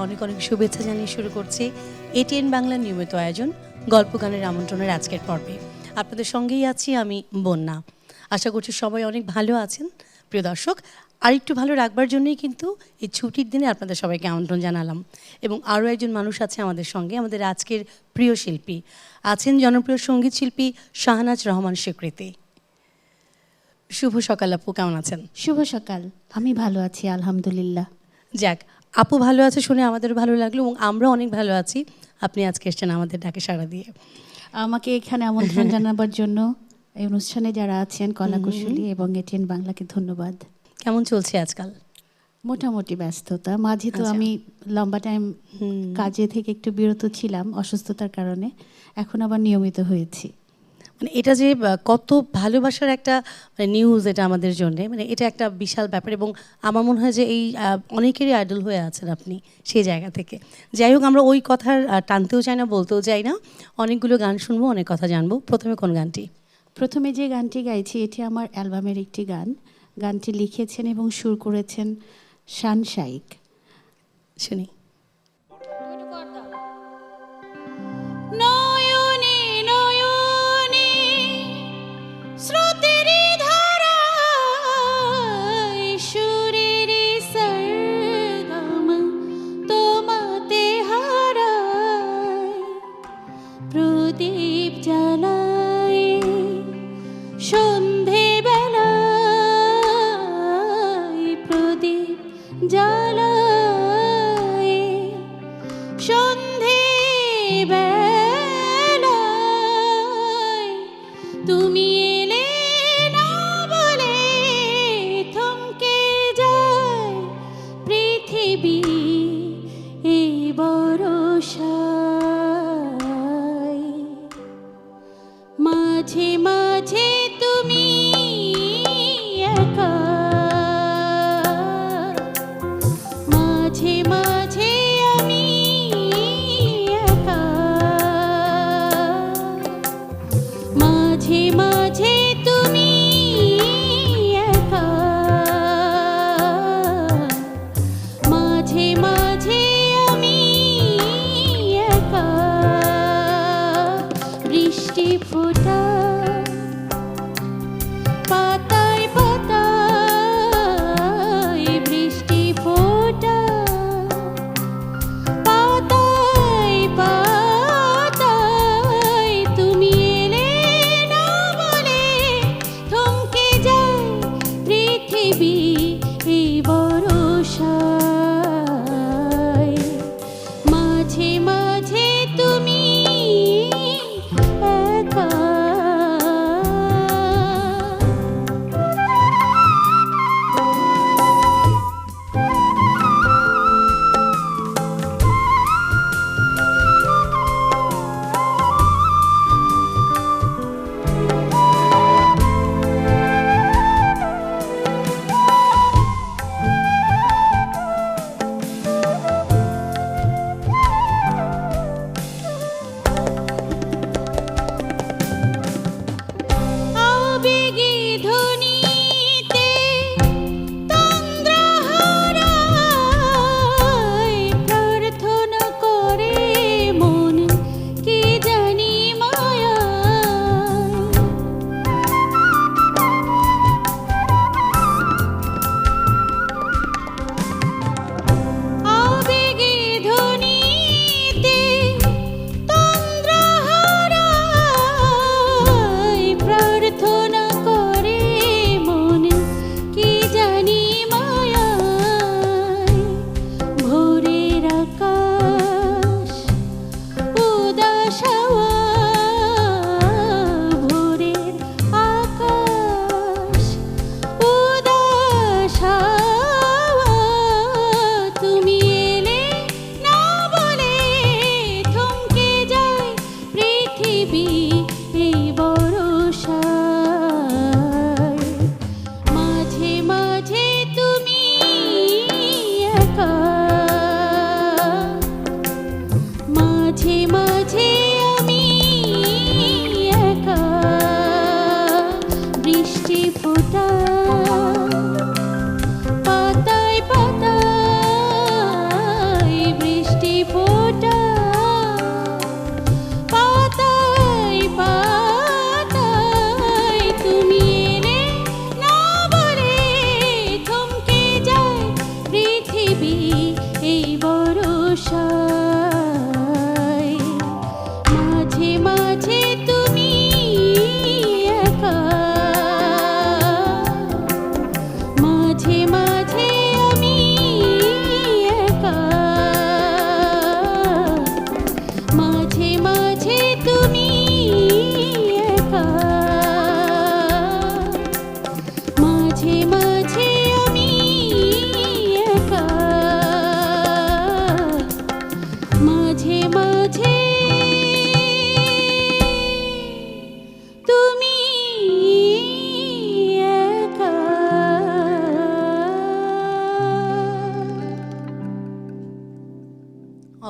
অনেক অনেক শুভেচ্ছা জানিয়ে শুরু করছি এটিএন বাংলার নিয়মিত আয়োজন গল্প গানের আমন্ত্রণের আজকের পর্বে। আপনাদের সঙ্গেই আছি আমি বন্যা। আশা করছি সবাই অনেক ভালো আছেন। প্রিয় দর্শক, আরেকটু ভালো রাখবার জন্যই কিন্তু এই ছুটির দিনে আপনাদের সবাইকে আমন্ত্রণ জানালাম। এবং আরও একজন মানুষ আছে আমাদের সঙ্গে, আমাদের আজকের প্রিয় শিল্পী আছেন জনপ্রিয় সঙ্গীত শিল্পী শাহনাজ রহমান স্বীকৃতি। শুভ সকাল আপু, কেমন আছেন? শুভ সকাল, আমি ভালো আছি আলহামদুলিল্লাহ। যাক, আপু ভালো আছে শুনে আমাদের ভালো লাগলো এবং আমরা অনেক ভালো আছি আপনি আজকে এসেছেন আমাদের ডাকে সাড়া দিয়ে। আমাকে এখানে আমন্ত্রণ জানাবার জন্য এই অনুষ্ঠানে যারা আছেন কলাকুশলী এবং এটিএন বাংলাকে ধন্যবাদ। কেমন চলছে আজকাল? মোটামুটি ব্যস্ততা মাঝে তো আচ্ছা। আমি লম্বা টাইম কাজে থেকে একটু বিরত ছিলাম অসুস্থতার কারণে, এখন আবার নিয়মিত হয়েছি। মানে এটা যে কত ভালোবাসার একটা নিউজ এটা আমাদের জন্য, মানে এটা একটা বিশাল ব্যাপার এবং আমার মনে হয় যে এই অনেকেরই আইডল হয়ে আছেন আপনি সেই জায়গা থেকে। যাই হোক, আমরা ওই কথার টানতেও চাই না, বলতেও চাই না। অনেকগুলো গান শুনবো, অনেক কথা জানবো। প্রথমে কোন গানটি? প্রথমে যে গানটি গাইছি এটি আমার অ্যালবামের একটি গান। গানটি লিখেছেন এবং সুর করেছেন শান শাইক। শুনি। নয়নে নয়নে স্রোতেরি ধারায় সুরের সরগম তোমাতে হারায়, প্রদীপ জ্বালায় সন্ধে বেলায়, প্রদীপ জ্বালায় সন্ধে বেলায়, তুমি এলে না বলে থমকে যায় পৃথিবী এই বরষায়। মাঝে মাঝে তুমি একা, মাঝে মাঝে আমি একা, মাঝে মাঝে তুমি একা, মাঝে মাঝে আমি একা। বৃষ্টি ফোঁটা পাতায় পাতায়, বৃষ্টি ফোঁটা পাতায় পাতায়, তুমি এলে না বলে থমকে যায় পৃথিবী এই বরষায়। মাঝে মাঝে তুমি একা।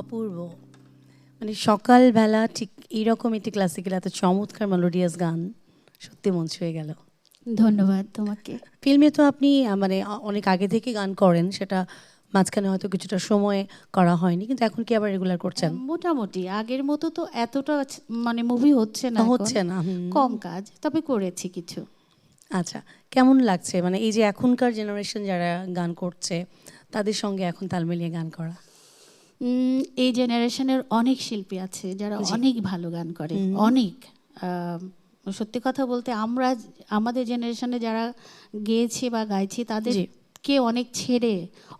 অপূর্ব। মানে সকালবেলা ঠিক এইরকম একটি ক্লাসিক্যাল এত চমৎকার মেলোডিয়াস গান সত্যি মন ছুঁয়ে গেল। ধন্যবাদ তোমাকে। ফিল্মে তো আপনি মানে অনেক আগে থেকে গান করেন, সেটা মাঝখানে হয়তো কিছুটা সময় করা হয়নি, কিন্তু এখন কি আবার রেগুলার করছেন? মোটামুটি আগের মতো তো এতটা মানে মুভি হচ্ছে না এখন, হচ্ছে না, হুম। কম কাজ, তবে করেছি কিছু। আচ্ছা, কেমন লাগছে মানে এই যে এখনকার জেনারেশন যারা গান করছে তাদের সঙ্গে এখন তাল মিলিয়ে গান করা? এই জেনারেশনের অনেক শিল্পী আছে যারা জি। অনেক ভালো গান করে, অনেক। সত্যি কথা বলতে আমরা আমাদের জেনারেশনে যারা গেয়েছি বা গাইছি জি। তাদেরকে অনেক ছেড়ে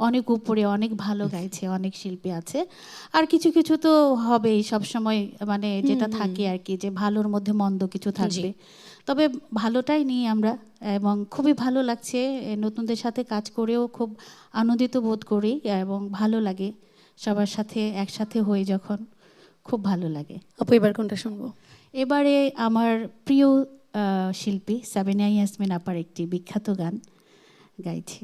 অনেক উপরে অনেক ভালো গাইছে অনেক শিল্পী আছে। আর কিছু কিছু তো হবেই সব সময়, মানে যেটা থাকে আর কি, যে ভালোর মধ্যে মন্দ কিছু থাকবে। তবে ভালোটাই নিই আমরা, এবং খুবই ভালো লাগছে। নতুনদের সাথে কাজ করেও খুব আনন্দিত বোধ করি এবং ভালো লাগে সবার সাথে একসাথে হই যখন, খুব ভালো লাগে। আপু এবার কোনটা শুনবো? এবারে আমার প্রিয় শিল্পী সাবিনা ইয়াসমিন আপার একটি বিখ্যাত গান গাইছি।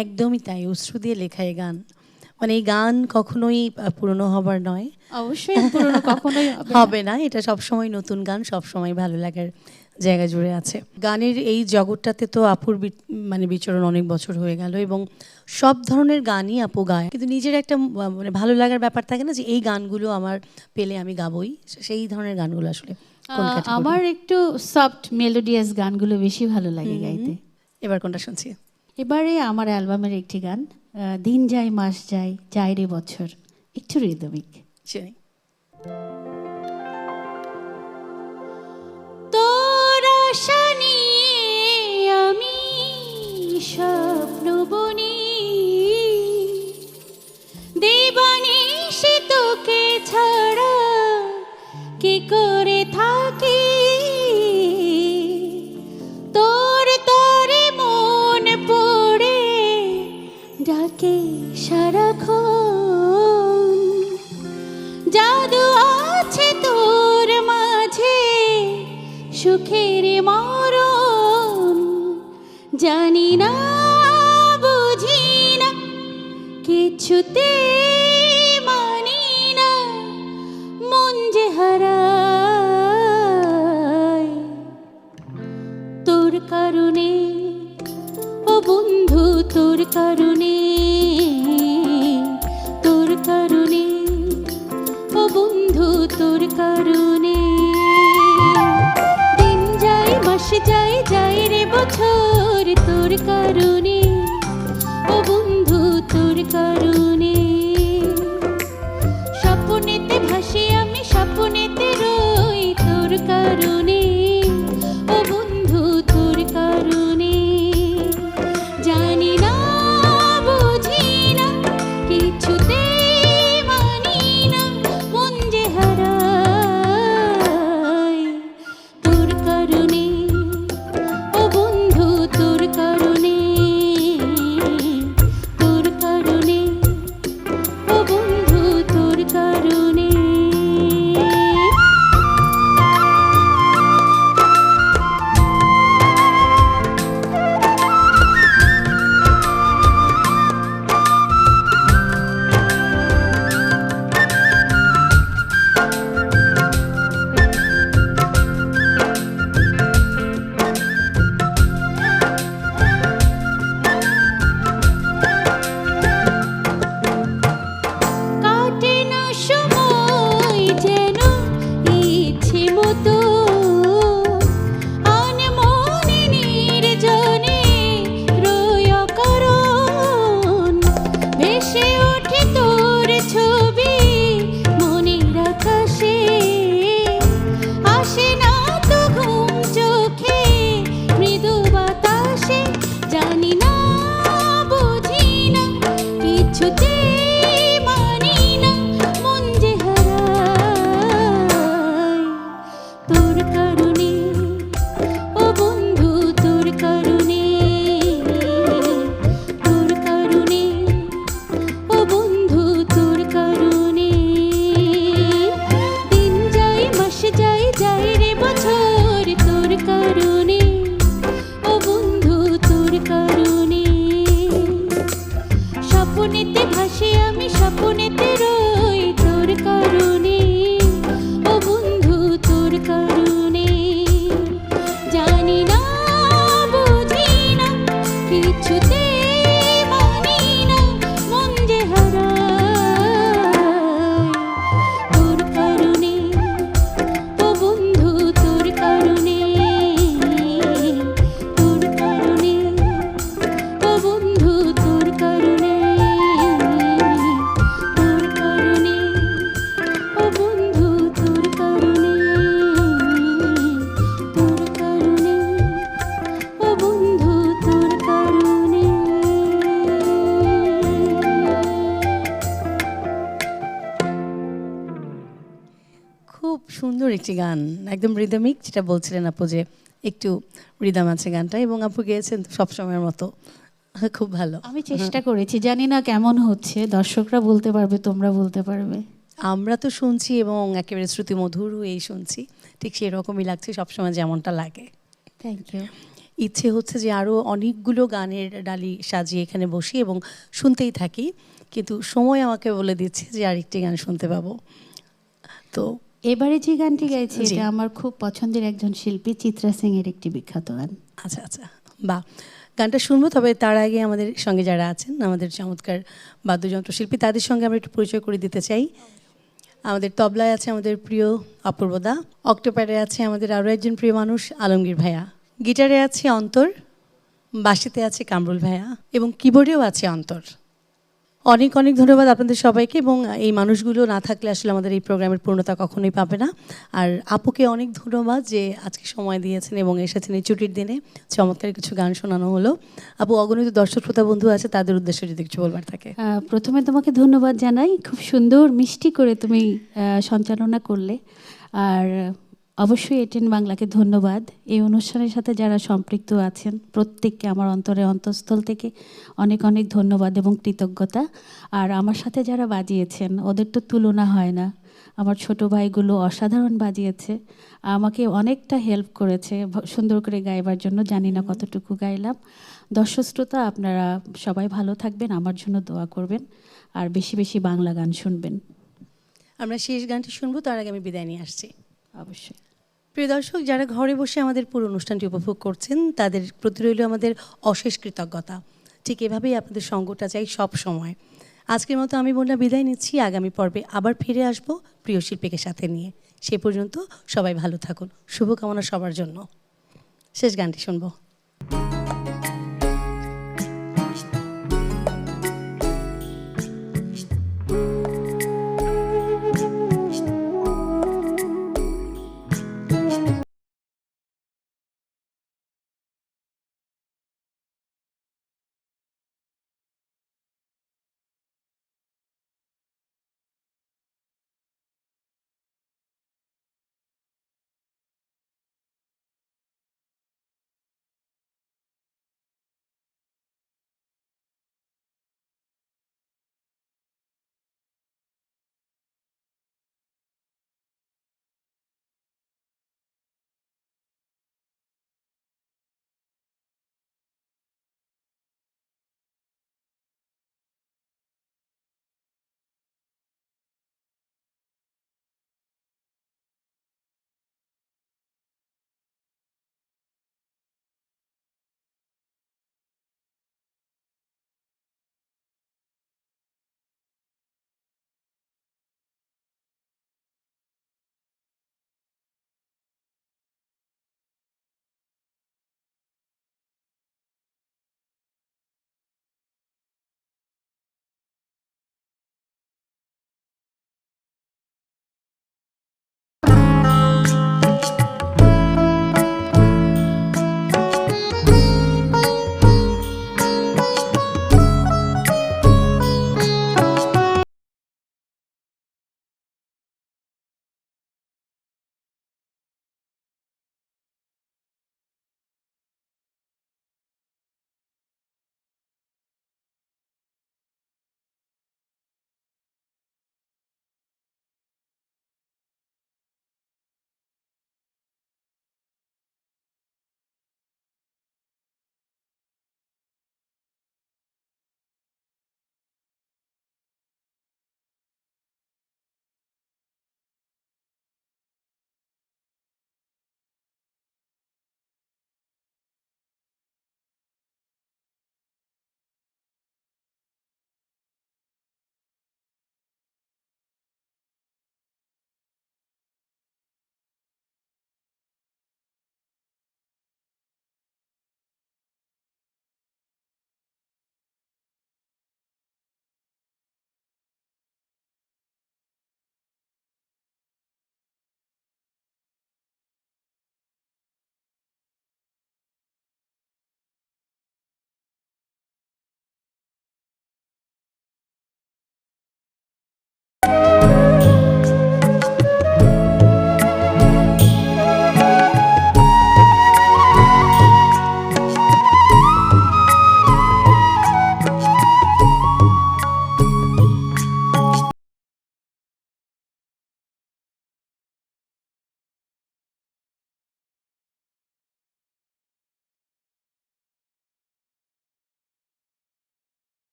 একদমই তাই, অশ্রু দিয়ে লেখা এই গান। মানে এই গান কখনোই পুরনো হবার নয়, অবশ্যই পুরনো কখনোই হবে না। হবে না। এটা সবসময় নতুন গান, সবসময় ভালো লাগার জায়গা জুড়ে আছে। গানের এই জগৎটাতে তো আপুর মানে বিচরণ অনেক বছর হয়ে গেল, এবং সব ধরনের গানই আপু গায়, কিন্তু নিজের একটা মানে ভালো লাগার ব্যাপার থাকে না, যে এই গানগুলো আমার পেলে আমি গাবই। সেই ধরনের গানগুলো আসলে কোন category? আমার একটু সফট মেলোডিয়াস গানগুলো বেশি ভালো লাগে গাইতে। এবার কোনটা শুনছি? এবারে আমার অ্যালবামের একটি গান, দিন যায় মাস যায় যায় রে বছর, একটু রিদমিক। শুনি। তোর আশা নিয়ে আমি স্বপ্ন বনি, দেবানিশি তোকে ছাড়া কি করে থাকি, তোর তরে মন পড়ে ডাকে সারাক্ষণ, জাদু আছে তোর মাঝে সুখের মরণ, জানি না বুঝি না কিছুতে মানি না, মন যে হারায় তোর কারণে, ও বন্ধু তোর কারণে, তোর কারণে, ও বন্ধু তোর কারণে, দিন যায় মাস যায় যায় রে বছর, তোর কারণে, ও বন্ধু তোর কারণে, স্বপ্নেতে ভাসি আমি স্বপ্নেতে রই, তোর কারণে, ও বন্ধু তোর কারণে, জানি না বুঝি না কিছুতে মানি না, মন যে হারায় তোর কারণে, ও বন্ধু তোর কারণে, তোর কারণে, ও বন্ধু তোর কারণে। কাটে না সময় যেন ইচ্ছে মতো, আনমনে নির্জনে রই অকারণ, ভেসে ওঠে তোর ছবি মনের আকাশে, আসে না তো ঘুম চোখে মৃদু বাতাসে, জানি না বুঝি না কিছুতে মানি না, মন যে হারায় তোর কারণে, ও বন্ধু তোর কারণে, তোর কারণে, ও বন্ধু তোর কারণে, দিন যায় মাস যায় যায় রে বছর, তোর কারণে, ও বন্ধু তোর কারণে, স্বপ্নেতে ভাসি আমি স্বপ্নেতে রই, তোর কারণে, ও বন্ধু তোর কারণে, জানি না বুঝি না কিছুতে মানি না, মন যে হারায় তোর কারণে, ও বন্ধু তোর কারণে, তোর কারণে, ও বন্ধু তোর কারণে, তোর কারণে, ও বন্ধু তোর কারণে, তোর কারণে, ও বন্ধু তোর কারণে। খুব সুন্দর একটি গান, একদম রিদমিক, যেটা বলছিলেন আপু যে একটু রিদম আছে গানটা, এবং আপু গেয়েছেন সবসময়ের মতো, খুব ভালো। আমি চেষ্টা করেছি, জানি না কেমন হচ্ছে, দর্শকরা বলতে পারবে, তোমরা বলতে পারবে। আমরা তো শুনছি এবং একেবারে শ্রুতিমধুর হয়েই শুনছি, ঠিক সেরকমই লাগছে সবসময় যেমনটা লাগে। Thank you. ইচ্ছে হচ্ছে যে আরও অনেকগুলো গানের ডালি সাজিয়ে এখানে বসি এবং শুনতেই থাকি, কিন্তু সময় আমাকে বলে দিচ্ছে যে আরেকটি গান শুনতে পাবো। তো এবারে যে গানটি গাইছি জি। এটা আমার খুব পছন্দের একজন শিল্পী চিত্রা সিং এর একটি বিখ্যাত গান। আচ্ছা আচ্ছা, বাহ, গানটা শুনবো। তবে তার আগে আমাদের সঙ্গে যারা আছেন, আমাদের চমৎকার বাদ্যযন্ত্র শিল্পী, তাদের সঙ্গে আমরা একটু পরিচয় করে দিতে চাই। আমাদের তবলায় আছে আমাদের প্রিয় অপূর্বদা, অক্টোপ্যাডে আছে আমাদের আরও একজন প্রিয় মানুষ আলমগীর ভাইয়া, গিটারে আছে অন্তর, বাঁশিতে আছে কামরুল ভাইয়া এবং কিবোর্ডেও আছে অন্তর। অনেক অনেক ধন্যবাদ আপনাদের সবাইকে, এবং এই মানুষগুলো না থাকলে আসলে আমাদের এই প্রোগ্রামের পূর্ণতা কখনোই পাবে না। আর আপুকে অনেক ধন্যবাদ যে আজকে সময় দিয়েছেন এবং এসেছেন এই ছুটির দিনে, চমৎকার কিছু গান শোনানো হলো। আপু, অগণিত দর্শক শ্রোতা বন্ধু আছে, তাদের উদ্দেশ্যে যদি কিছু বলবার থাকে। প্রথমে তোমাকে ধন্যবাদ জানাই, খুব সুন্দর মিষ্টি করে তুমি সঞ্চালনা করলে। আর অবশ্যই এটিএন বাংলাকে ধন্যবাদ। এই অনুষ্ঠানের সাথে যারা সম্পৃক্ত আছেন প্রত্যেককে আমার অন্তঃস্থল থেকে অনেক অনেক ধন্যবাদ এবং কৃতজ্ঞতা। আর আমার সাথে যারা বাজিয়েছেন ওদের তো তুলনা হয় না। আমার ছোট ভাইগুলো অসাধারণ বাজিয়েছে, আমাকে অনেকটা হেল্প করেছে সুন্দর করে গাইবার জন্য। জানি না কতটুকু গাইলাম। দর্শক শ্রোতা, আপনারা সবাই ভালো থাকবেন, আমার জন্য দোয়া করবেন, আর বেশি বেশি বাংলা গান শুনবেন। আমরা শেষ গানটি শুনবো, তার আগে আমি বিদায় নিয়ে আসছি। অবশ্যই। প্রিয় দর্শক, যারা ঘরে বসে আমাদের পুরো অনুষ্ঠানটি উপভোগ করছেন, তাদের প্রতি রইল আমাদের অশেষ কৃতজ্ঞতা। ঠিক এভাবেই আপনাদের সঙ্গটা চাই সব সময়। আজকের মতো আমি বন্যা বিদায় নিচ্ছি। আগামী পর্বে আবার ফিরে আসব প্রিয় শিল্পীকে সাথে নিয়ে। সে পর্যন্ত সবাই ভালো থাকুন, শুভকামনা সবার জন্য। শেষ গানটি শুনবো।